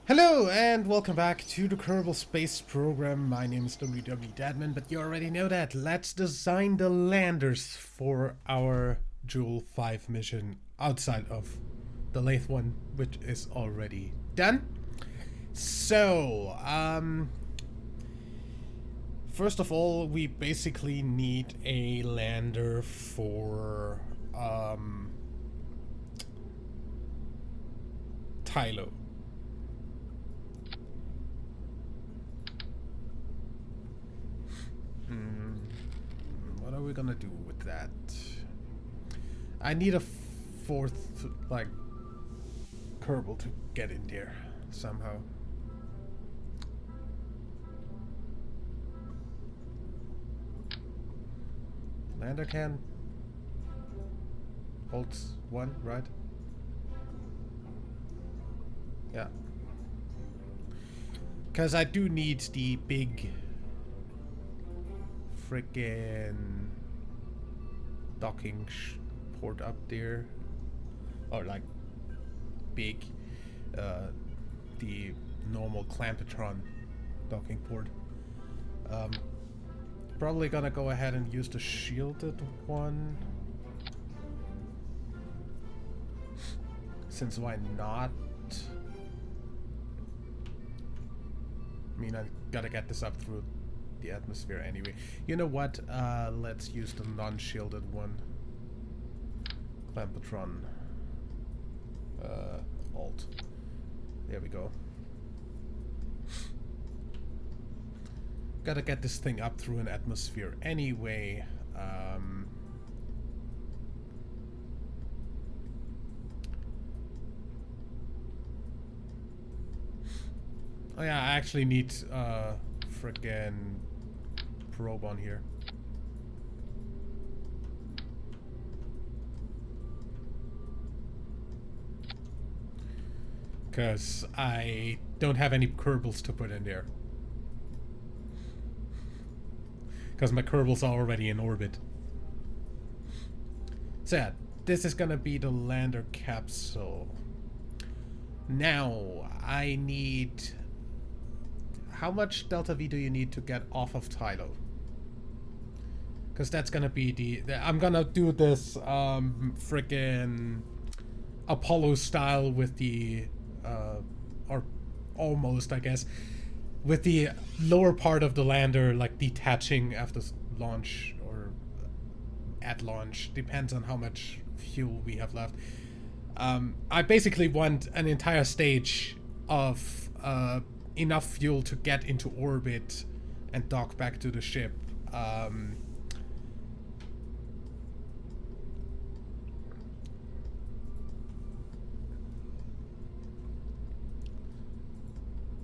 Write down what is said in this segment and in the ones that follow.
Hello and welcome back to the Kerbal Space Program. My name is WW Dadman, but you already know that. Let's design the landers for our Jool 5 mission outside of the lathe one, which is already done. So, first of all, we basically need a lander for Tylo. What are we gonna do with that? I need a fourth, Kerbal to get in there somehow. Lander can holds one, right? Yeah. Because I do need the big freaking docking port up there, or like big the normal clampetron docking port. Probably gonna go ahead and use the shielded one, since why not? I mean, I gotta get this up through the atmosphere anyway. You know what? Let's use the non-shielded one. Clampetron. Alt. There we go. Gotta get this thing up through an atmosphere anyway. Oh yeah, I actually need frickin' probe on here. Because I don't have any Kerbals to put in there. Because my Kerbals are already in orbit. So yeah, this is gonna be the lander capsule. Now, I need... How much Delta V do you need to get off of Tylo? Because that's gonna be the... I'm gonna do this frickin' Apollo style with the... or almost, I guess, with the lower part of the lander like detaching after launch, or at launch, depends on how much fuel we have left. I basically want an entire stage of enough fuel to get into orbit and dock back to the ship.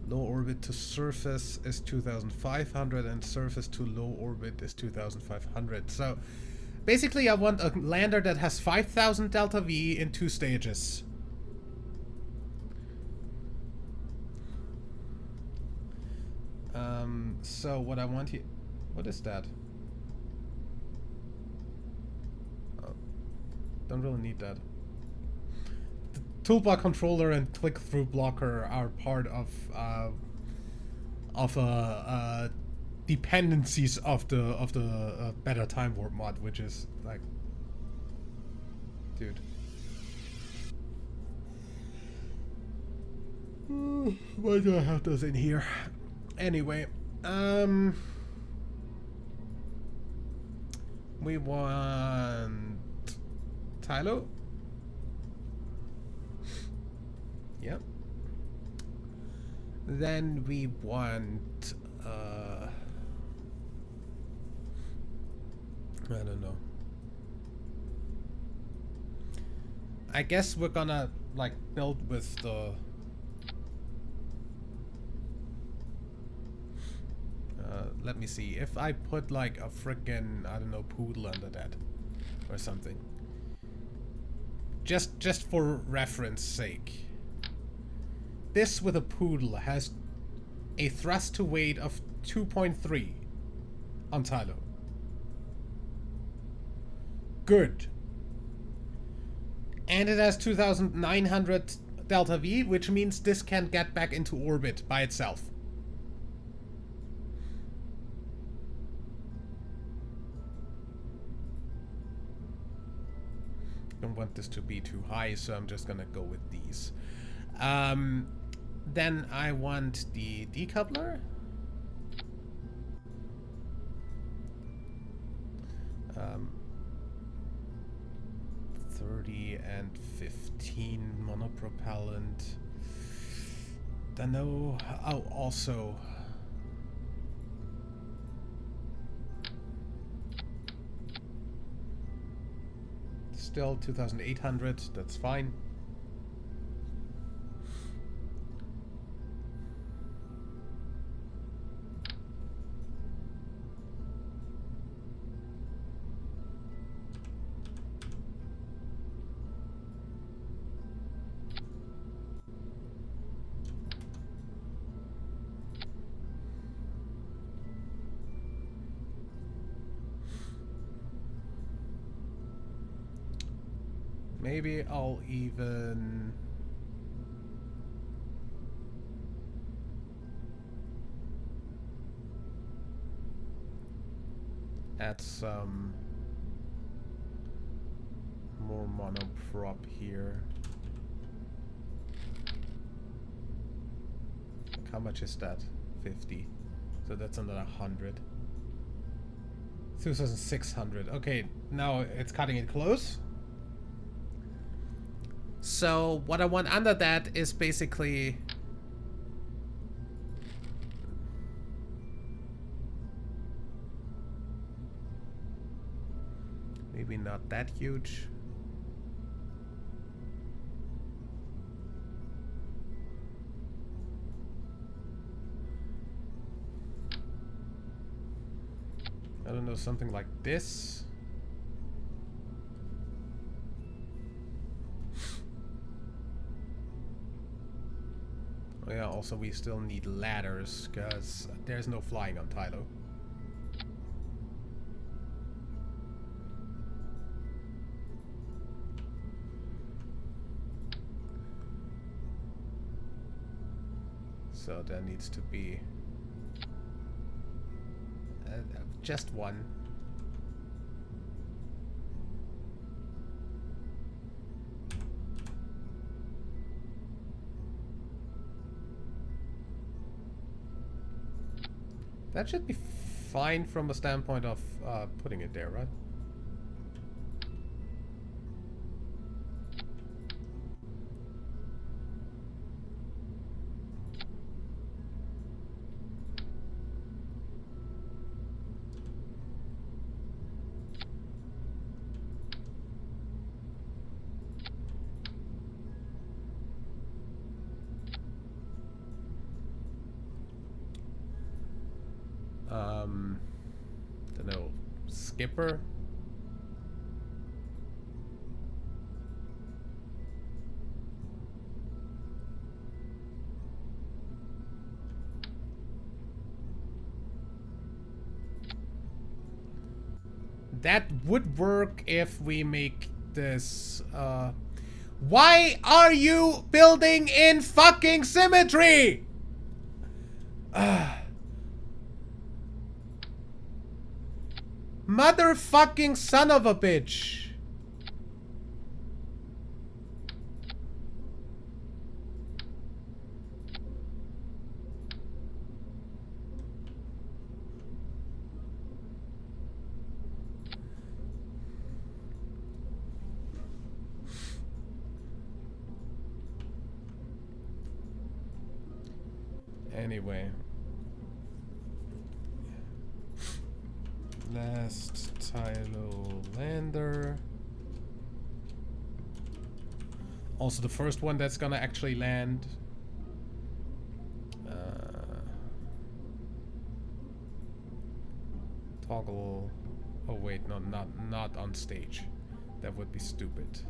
Low orbit to surface is 2,500 and surface to low orbit is 2,500. So basically I want a lander that has 5,000 Delta V in 2 stages. So what I want here... What is that? Oh, don't really need that. The toolbar controller and click-through blocker are part of dependencies of the better time warp mod, which is like, dude. Why do I have those in here? Anyway, we want Tylo. Yep. Then we want I don't know. I guess we're gonna like build with the let me see. If I put like a frickin', I don't know, poodle under that or something. Just for reference sake. This with a poodle has a thrust to weight of 2.3 on Tylo. Good. And it has 2,900 delta V, which means this can get back into orbit by itself. Don't want this to be too high, so I'm just gonna go with these. Then I want the decoupler. 30 and 15 monopropellant. Then no. Oh, also. Still 2,800. That's fine. Maybe I'll even... add some more monoprop here. How much is that? 50. So that's another 100. 2,600. Okay, now it's cutting it close. So what I want under that is basically maybe not that huge. I don't know, something like this. Oh yeah, also we still need ladders, because there's no flying on Tylo. So there needs to be just one. That should be fine from a standpoint of putting it there, right? Don't know, skipper. That would work if we make this, why are you building in fucking symmetry? Motherfucking son of a bitch. Anyway. Last Tylo lander. Also the first one that's gonna actually land. Toggle. Oh wait, no, not on stage. That would be stupid.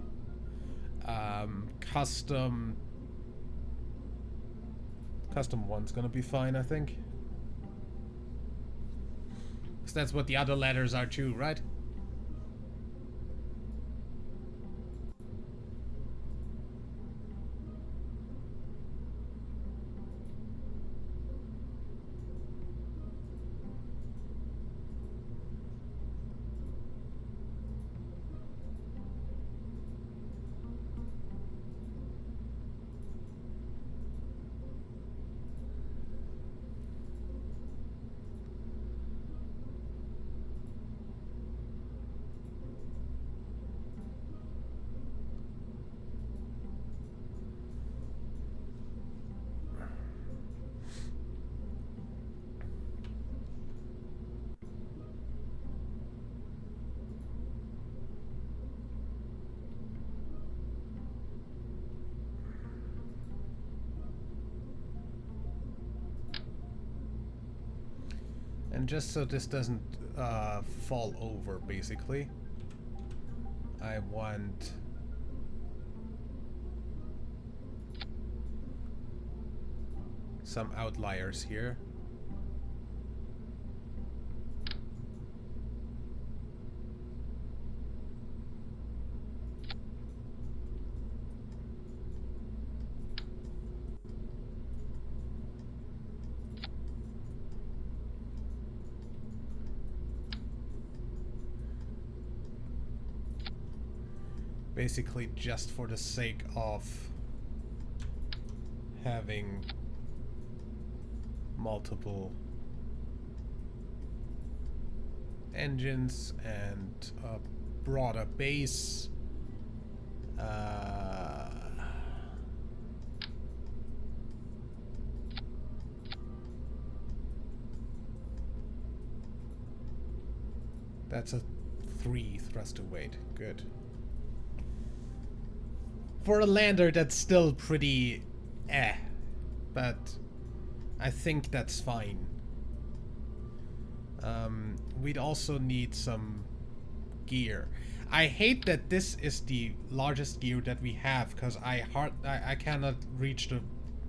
Custom one's gonna be fine, I think. Because that's what the other letters are too, right? And just so this doesn't fall over, basically, I want some outliers here. Basically just for the sake of having multiple engines and a broader base. That's a 3 thruster weight. Good. For a lander, that's still pretty but I think that's fine. We'd also need some gear. I hate that this is the largest gear that we have, because I cannot reach the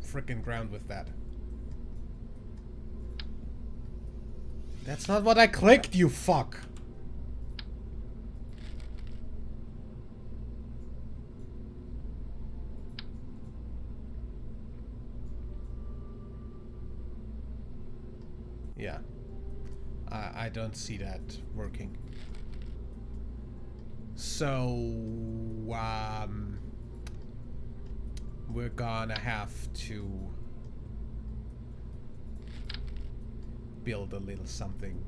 frickin' ground with that. That's not what I clicked, you fuck! Yeah. I don't see that working. So, we're gonna have to build a little something.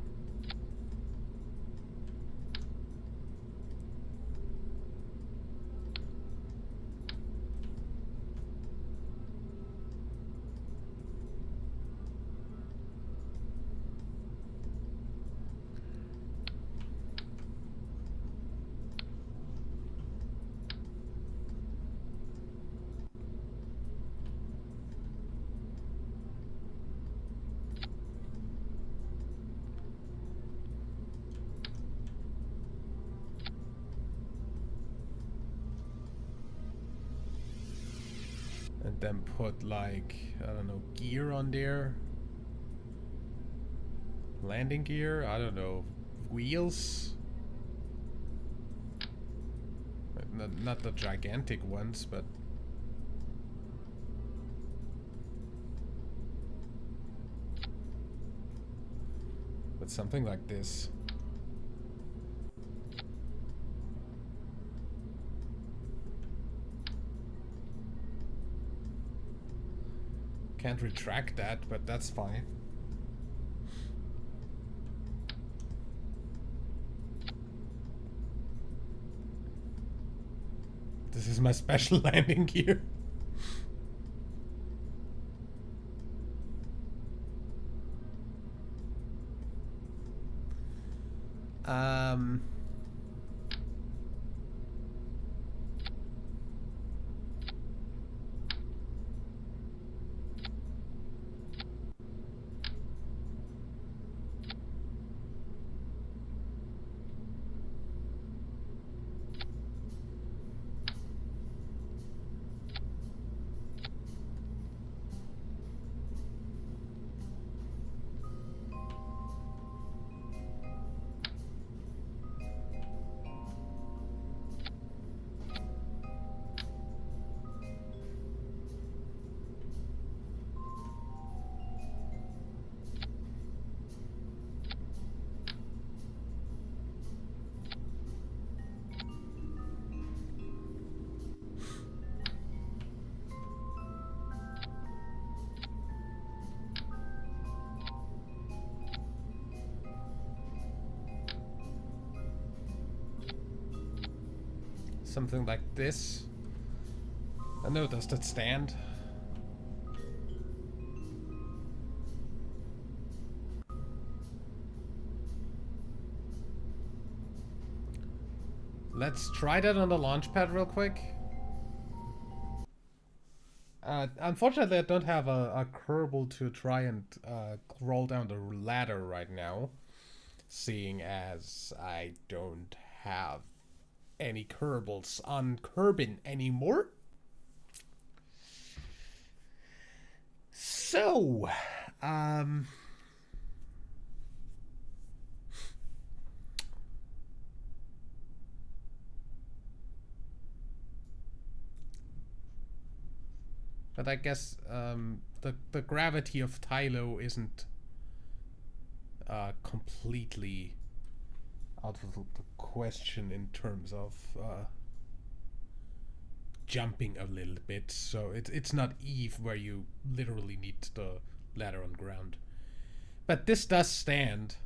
And then put, like, I don't know, gear on there. Landing gear? I don't know. Wheels? Not the gigantic ones, but... but something like this. Can't retract that, but that's fine. This is my special landing gear. Something like this. I know, does that stand? Let's try that on the launch pad real quick. Unfortunately, I don't have a Kerbal to try and roll down the ladder right now, seeing as I don't have any Kerbals on Kerbin anymore. So, but I guess the gravity of Tylo isn't completely out of the question in terms of jumping a little bit. So it's not Eve where you literally need the ladder on ground. But this does stand.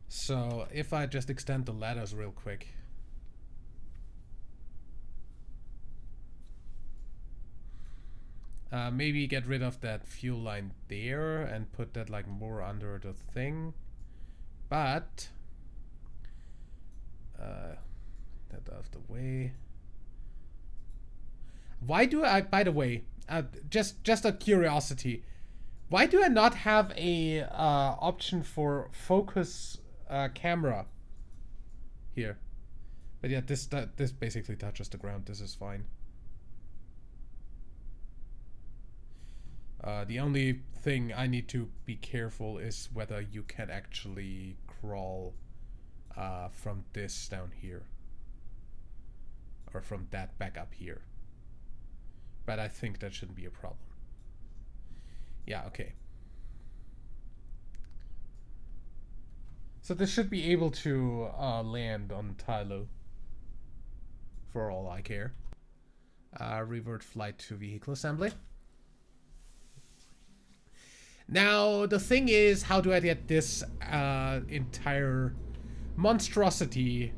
So if I just extend the ladders real quick. Maybe get rid of that fuel line there and put that like more under the thing. But that out of the way. Why do I, by the way, just a curiosity, why do I not have a option for focus camera here? But yeah, this basically touches the ground. This is fine. The only thing I need to be careful is whether you can actually crawl from this down here. Or from that back up here. But I think that shouldn't be a problem. Yeah, okay. So this should be able to land on Tylo. For all I care. Revert flight to vehicle assembly. Now, the thing is, how do I get this entire monstrosity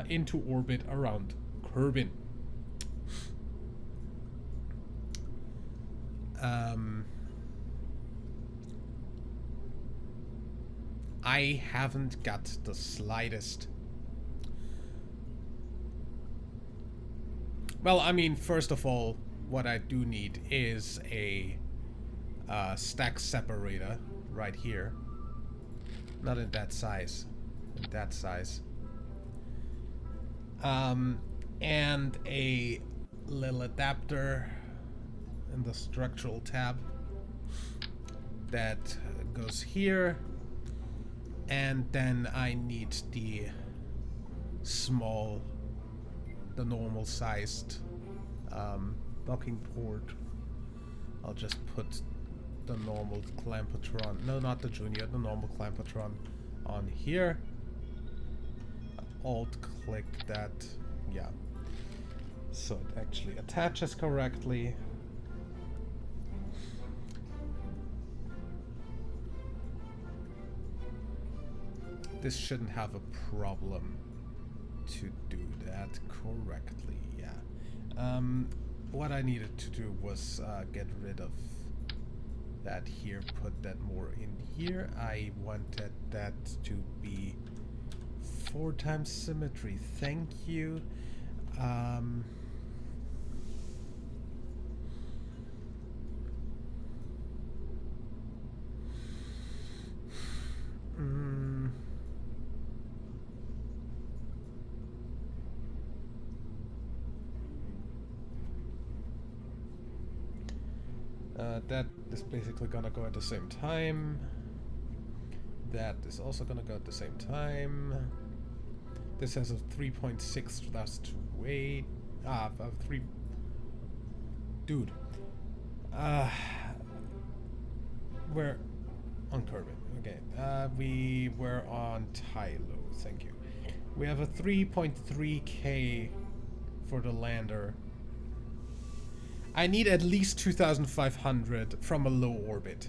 into orbit around Kerbin? I haven't got the slightest. Well, I mean, first of all, what I do need is a stack separator right here. Not in that size. In that size. And a little adapter in the structural tab that goes here. And then I need the normal sized docking port. I'll just put the normal clampotron, no, not the junior, the normal clampotron on here. Alt click that, yeah. So it actually attaches correctly. This shouldn't have a problem to do that correctly, yeah. What I needed to do was get rid of that here, put that more in here. I wanted that to be 4 times symmetry. Thank you. That is basically gonna go at the same time. That is also gonna go at the same time. This has a 3.6 thrust weight. A 3. Dude. We're on Kerbin. Okay. We were on Tylo. Thank you. We have a 3.3K for the lander. I need at least 2,500 from a low orbit.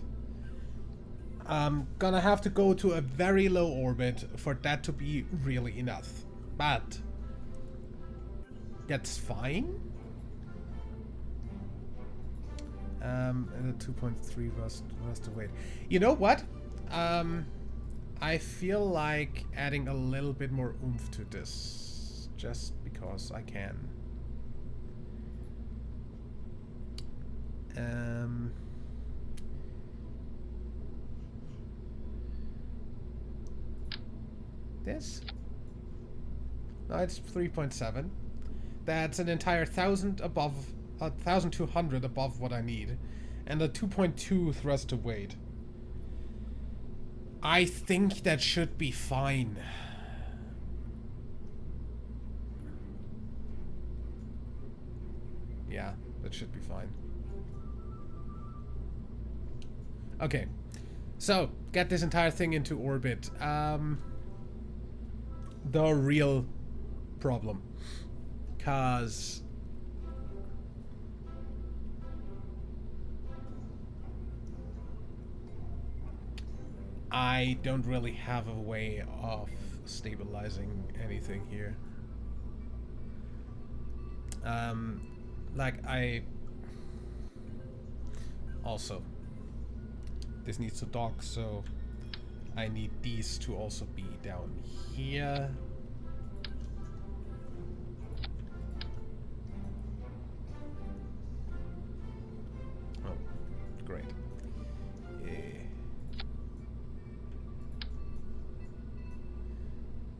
I'm gonna have to go to a very low orbit for that to be really enough. But that's fine. And a 2.3 rust weight. You know what? I feel like adding a little bit more oomph to this, just because I can. Um, this? No, it's 3.7. That's an entire 1,000 above, 1,200 above what I need, and a 2.2 thrust to weight. I think that should be fine. Yeah, that should be fine. Okay, so get this entire thing into orbit. The real problem, cause I don't really have a way of stabilizing anything here. Like I also, this needs to dock, so I need these to also be down here. Oh, great.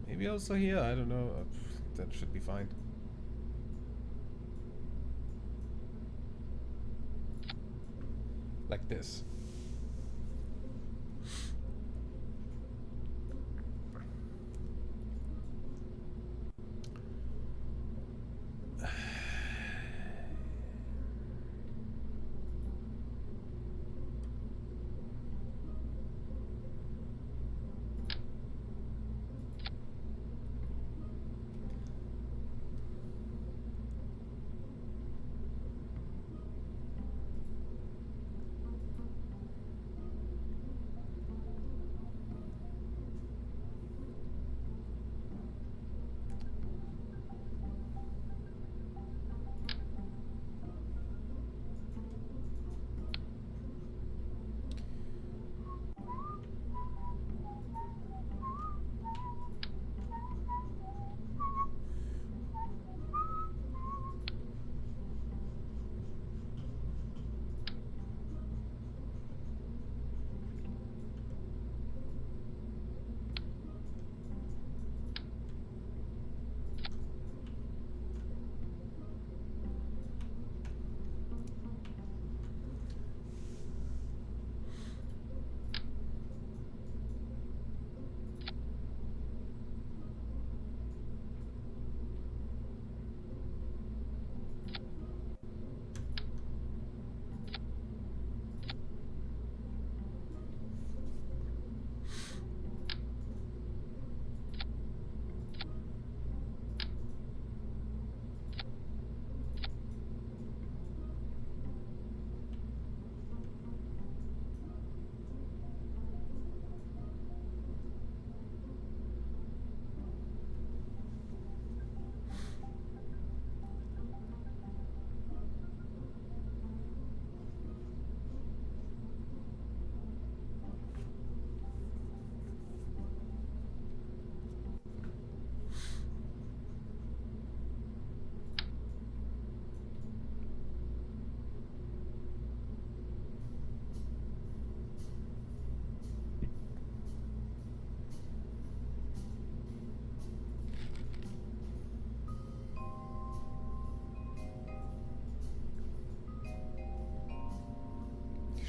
Maybe also here, I don't know. That should be fine. Like this.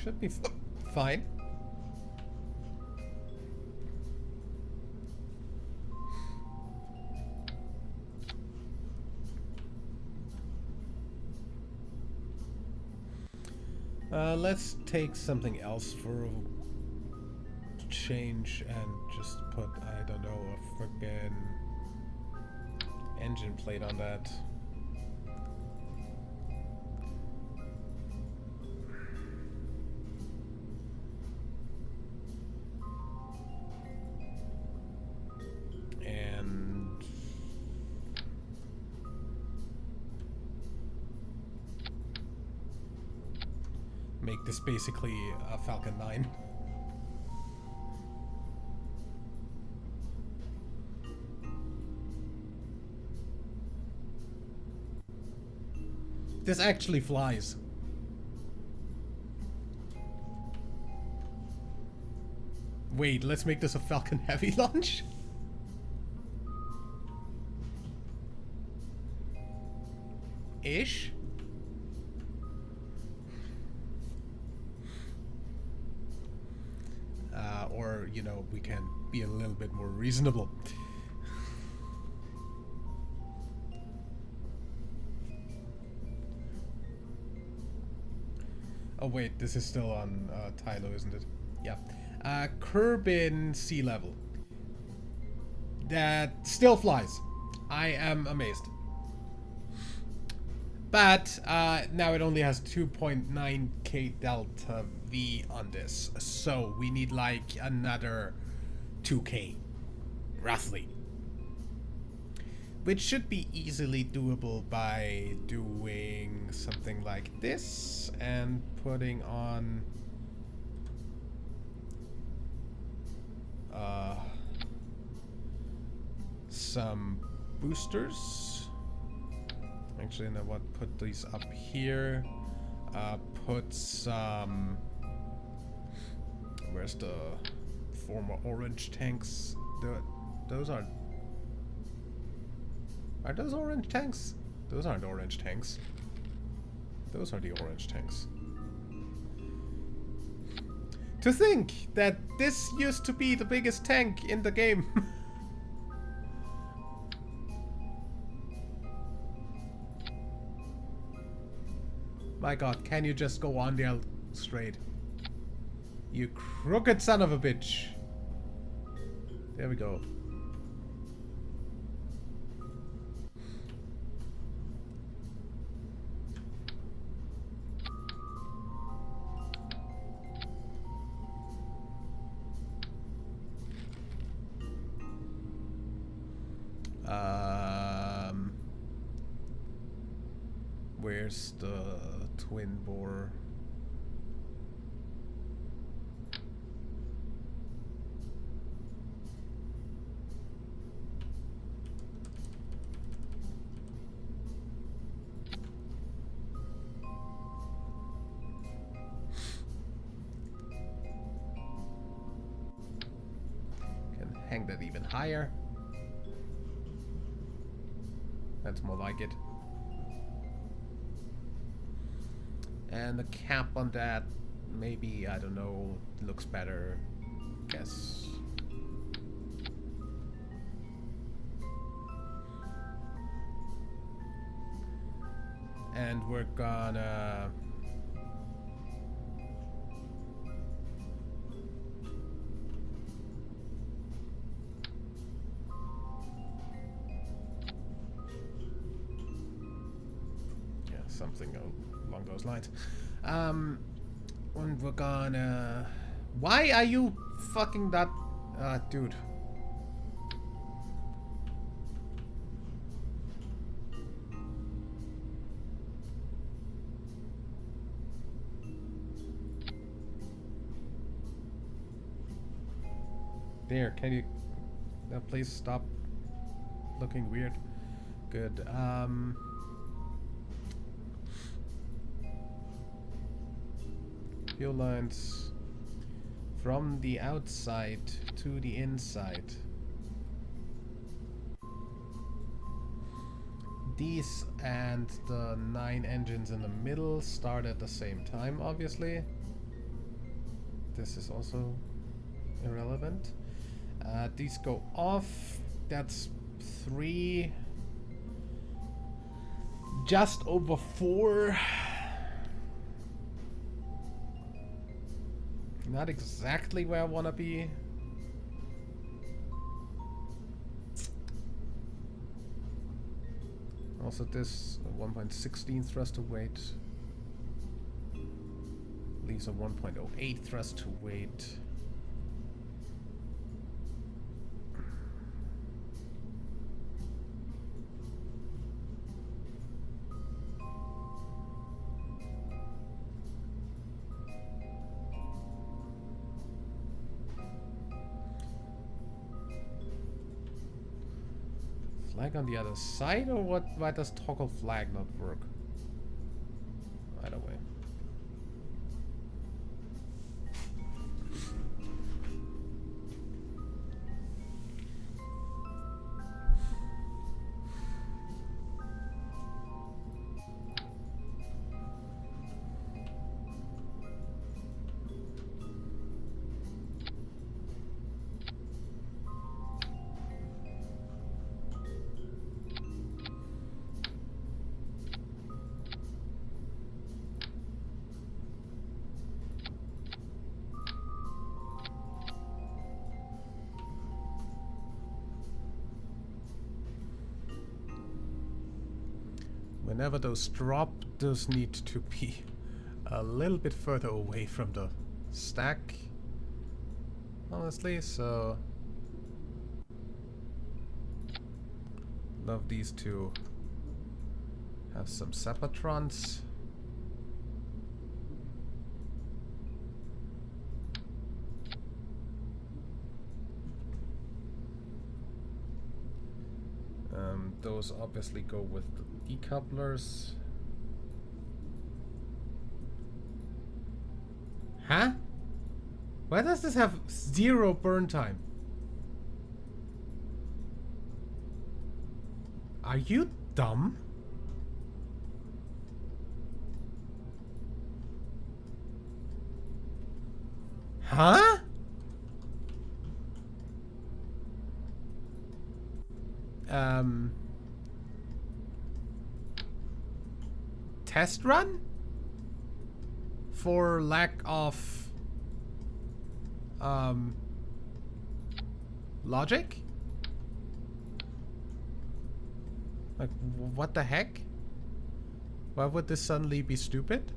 Should be fine. Let's take something else for a change and just put, I don't know, a frickin' engine plate on that. Make this basically a Falcon 9. This actually flies. Wait, let's make this a Falcon Heavy launch. Ish. Or, you know, we can be a little bit more reasonable. Oh wait, this is still on Tylo, isn't it? Yeah. Kerbin sea level. That still flies. I am amazed. But now it only has 2.9k delta V on this. So we need like another 2k, roughly. Which should be easily doable by doing something like this and putting on some boosters. Actually, you know what? Put these up here. Put some. Where's the former orange tanks? Those are. Are those orange tanks? Those aren't orange tanks. Those are the orange tanks. To think that this used to be the biggest tank in the game. My god, can you just go on there straight? You crooked son of a bitch. There we go. Where's the twin bore? Can hang that even higher. That's more like it. And the cap on that, maybe, I don't know, looks better, guess. And we're gonna... yeah, something along those lines. And we're gonna... Why are you fucking that... dude. There, can you... please stop looking weird. Good, fuel lines from the outside to the inside. These and the 9 engines in the middle start at the same time, obviously. This is also irrelevant. These go off. That's 3. Just over 4. Not exactly where I want to be. Also this 1.16 thrust to weight. Leaves a 1.08 thrust to weight. Flag on the other side, or what? Why does toggle flag not work? Either way. Whenever those drop, those need to be a little bit further away from the stack. Honestly, so... Love these to have some Zapatrons. Those obviously go with the decouplers. Huh? Why does this have 0 burn time? Are you dumb? Huh? Test run? For lack of logic? Like, what the heck? Why would this suddenly be stupid?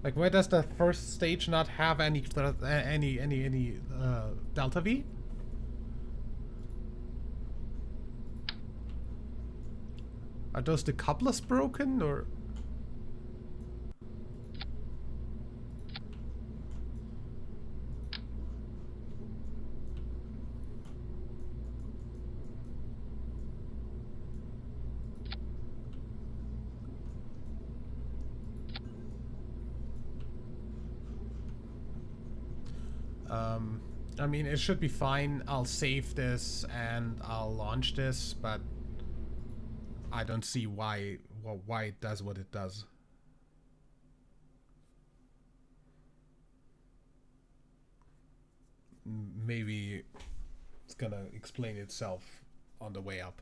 Like, why does the first stage not have any delta V? Are those the couplers broken, or? I mean, it should be fine. I'll save this and I'll launch this, but I don't see why it does what it does. Maybe it's gonna explain itself on the way up.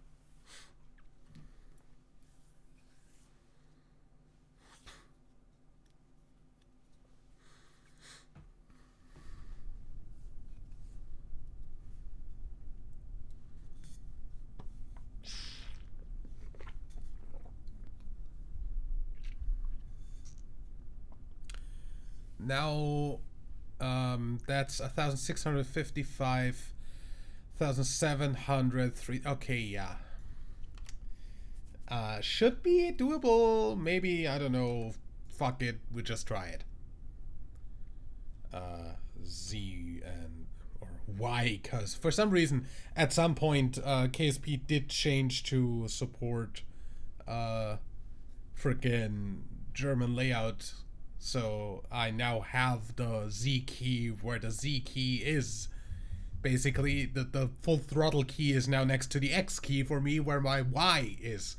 Now, that's 1,655, 1,703. Okay, yeah. Should be doable. Maybe, I don't know. Fuck it, we just try it. Z and or Y, because for some reason, at some point, KSP did change to support freaking German layout. So I now have the Z key where the Z key is. Basically, the full throttle key is now next to the X key for me, where my Y is.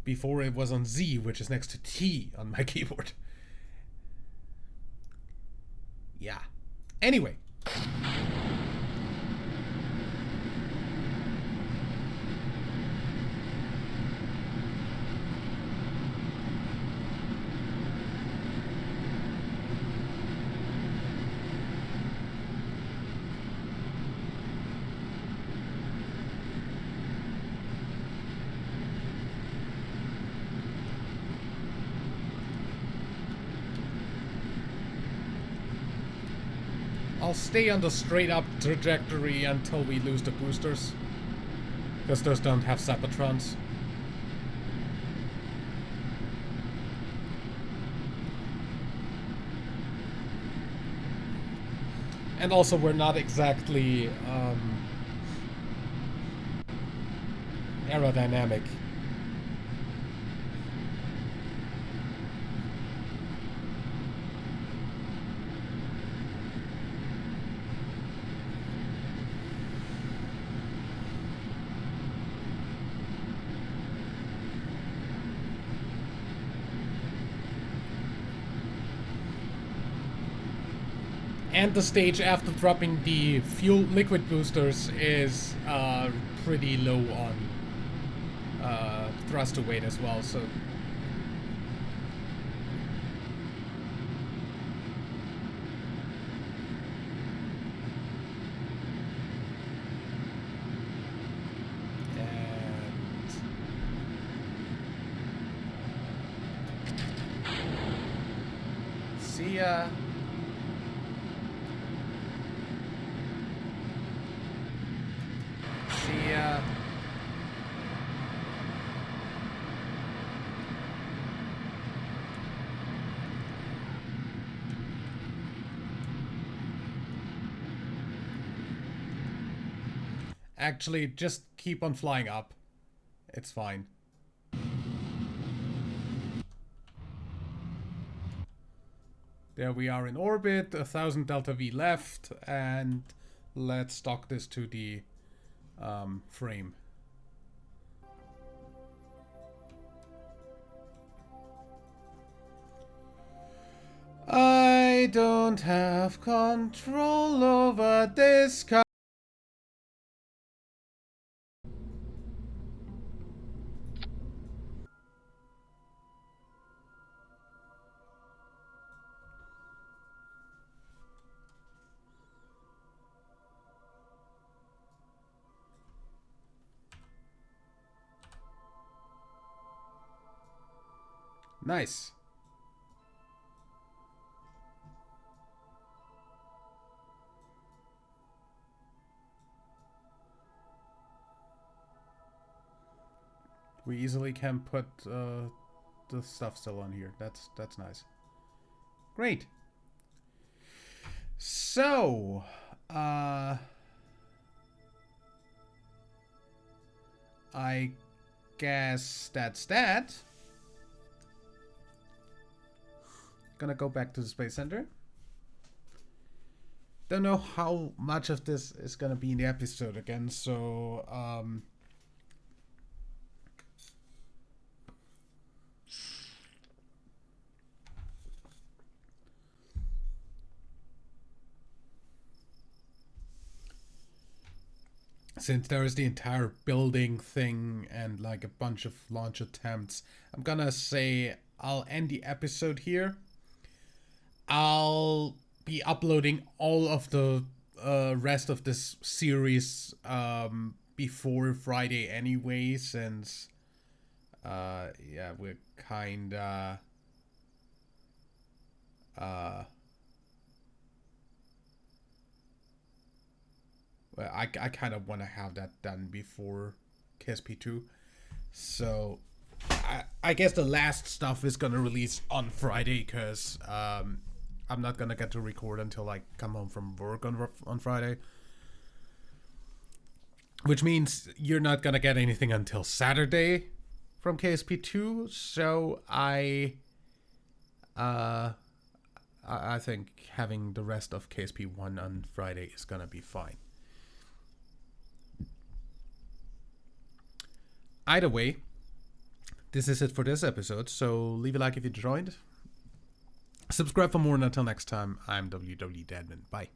Before it was on Z, which is next to T on my keyboard. Yeah. Anyway. I'll stay on the straight up trajectory until we lose the boosters. Because those don't have Zapatrons. And also we're not exactly aerodynamic. And the stage after dropping the fuel liquid boosters is pretty low on thrust to weight as well, so See ya. See ya. Actually, just keep on flying up. It's fine. There we are in orbit, 1000 delta V left, and let's dock this to the frame. I don't have control over this car. Nice. We easily can put the stuff still on here. That's nice. Great. So, I guess that's that. Gonna go back to the Space Center. Don't know how much of this is gonna be in the episode again, so since there is the entire building thing and like a bunch of launch attempts, I'm gonna say I'll end the episode here. I'll be uploading all of the rest of this series before Friday anyway, since yeah, we're kinda well, I kind of want to have that done before KSP 2. So I guess the last stuff is gonna release on Friday, because I'm not gonna get to record until I come home from work on Friday, which means you're not gonna get anything until Saturday from KSP 2. So I think having the rest of KSP 1 on Friday is gonna be fine. Either way, this is it for this episode, so leave a like if you enjoyed. Subscribe for more, and until next time, I'm WW Dadman. Bye.